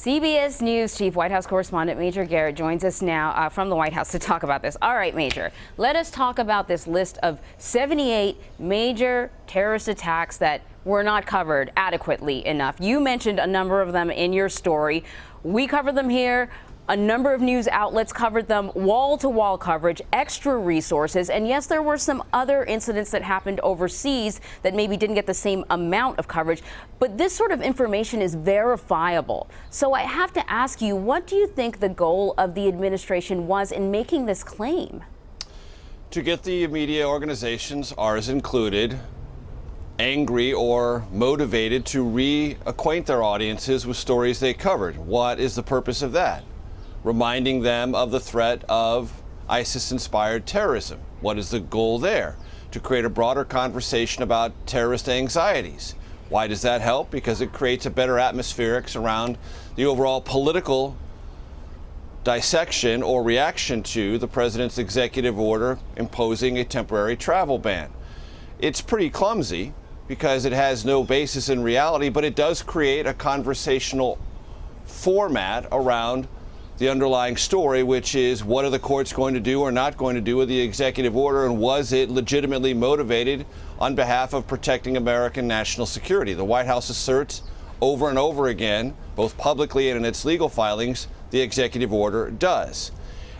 CBS News Chief White House correspondent Major Garrett joins us now from the White House to talk about this. All right, Major, let us talk about this list of 78 major terrorist attacks that were not covered adequately enough. You mentioned a number of them in your story. We covered them here. A number of news outlets covered them, wall-to-wall coverage, extra resources, and yes, there were some other incidents that happened overseas that maybe didn't get the same amount of coverage, but this sort of information is verifiable. So I have to ask you, what do you think the goal of the administration was in making this claim? To get the media organizations, ours included, angry or motivated to reacquaint their audiences with stories they covered. What is the purpose of that? Reminding them of the threat of ISIS-inspired terrorism. What is the goal there? To create a broader conversation about terrorist anxieties. Why does that help? Because it creates a better atmospherics around the overall political dissection or reaction to the president's executive order imposing a temporary travel ban. It's pretty clumsy because it has no basis in reality, but it does create a conversational format around the underlying story, which is what are the courts going to do or not going to do with the executive order, and was it legitimately motivated on behalf of protecting American national security? The White House asserts over and over again, both publicly and in its legal filings, the executive order does.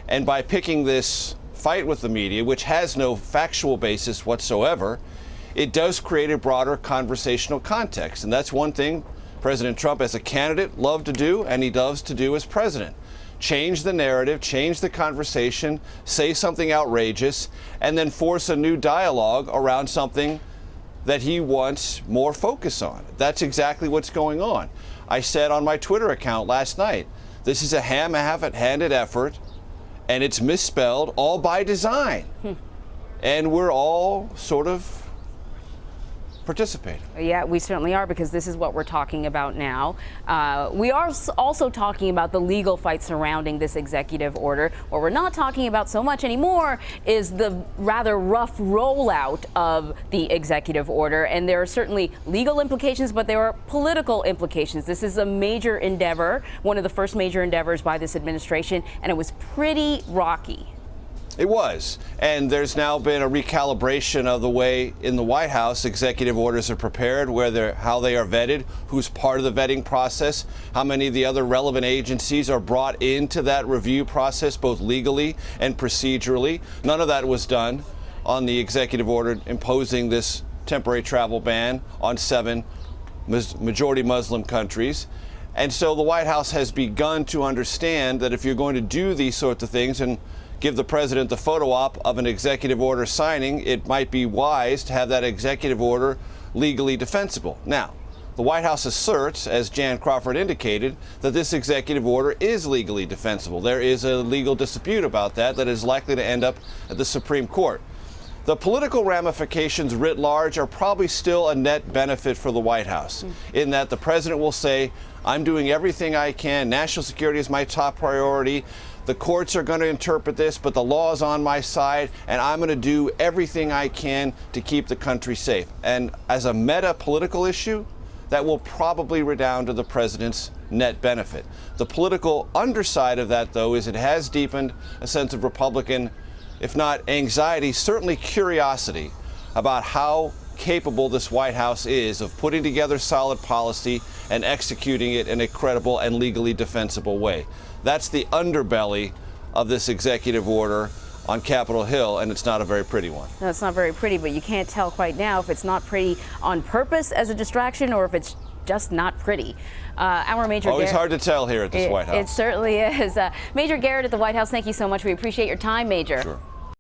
And by picking this fight with the media, which has no factual basis whatsoever, it does create a broader conversational context. And that's one thing President Trump as a candidate loved to do, and he loves to do as president. Change the narrative, change the conversation, say something outrageous, and then force a new dialogue around something that he wants more focus on. That's exactly what's going on. I said on my Twitter account last night, this is a ham-handed effort, and it's misspelled all by design. And we're all sort of participating. Yeah, we certainly are, because this is what we're talking about now. We are also talking about the legal fight surrounding this executive order. What we're not talking about so much anymore is the rather rough rollout of the executive order. And there are certainly legal implications, but there are political implications. This is a major endeavor, one of the first major endeavors by this administration, and it was pretty rocky. It was. And there's now been a recalibration of the way in the White House executive orders are prepared, how they are vetted, who's part of the vetting process, how many of the other relevant agencies are brought into that review process, both legally and procedurally. None of that was done on the executive order imposing this temporary travel ban on 7 majority Muslim countries. And so the White House has begun to understand that if you're going to do these sorts of things and give the president the photo op of an executive order signing, it might be wise to have that executive order legally defensible. Now, the White House asserts, as Jan Crawford indicated, that this executive order is legally defensible. There is a legal dispute about that is likely to end up at the Supreme Court. The political ramifications writ large are probably still a net benefit for the White House, in that the president will say, I'm doing everything I can. National security is my top priority. The courts are going to interpret this, but the law is on my side, and I'm going to do everything I can to keep the country safe. And as a meta-political issue, that will probably redound to the president's net benefit. The political underside of that, though, is it has deepened a sense of Republican, if not anxiety, certainly curiosity about how capable this White House is of putting together solid policy and executing it in a credible and legally defensible way. That's the underbelly of this executive order on Capitol Hill, and it's not a very pretty one. No, it's not very pretty, but you can't tell quite now if it's not pretty on purpose as a distraction or if it's just not pretty. Our Major Always Garrett, hard to tell here at this White House. It certainly is. Major Garrett at the White House, thank you so much. We appreciate your time, Major. Sure.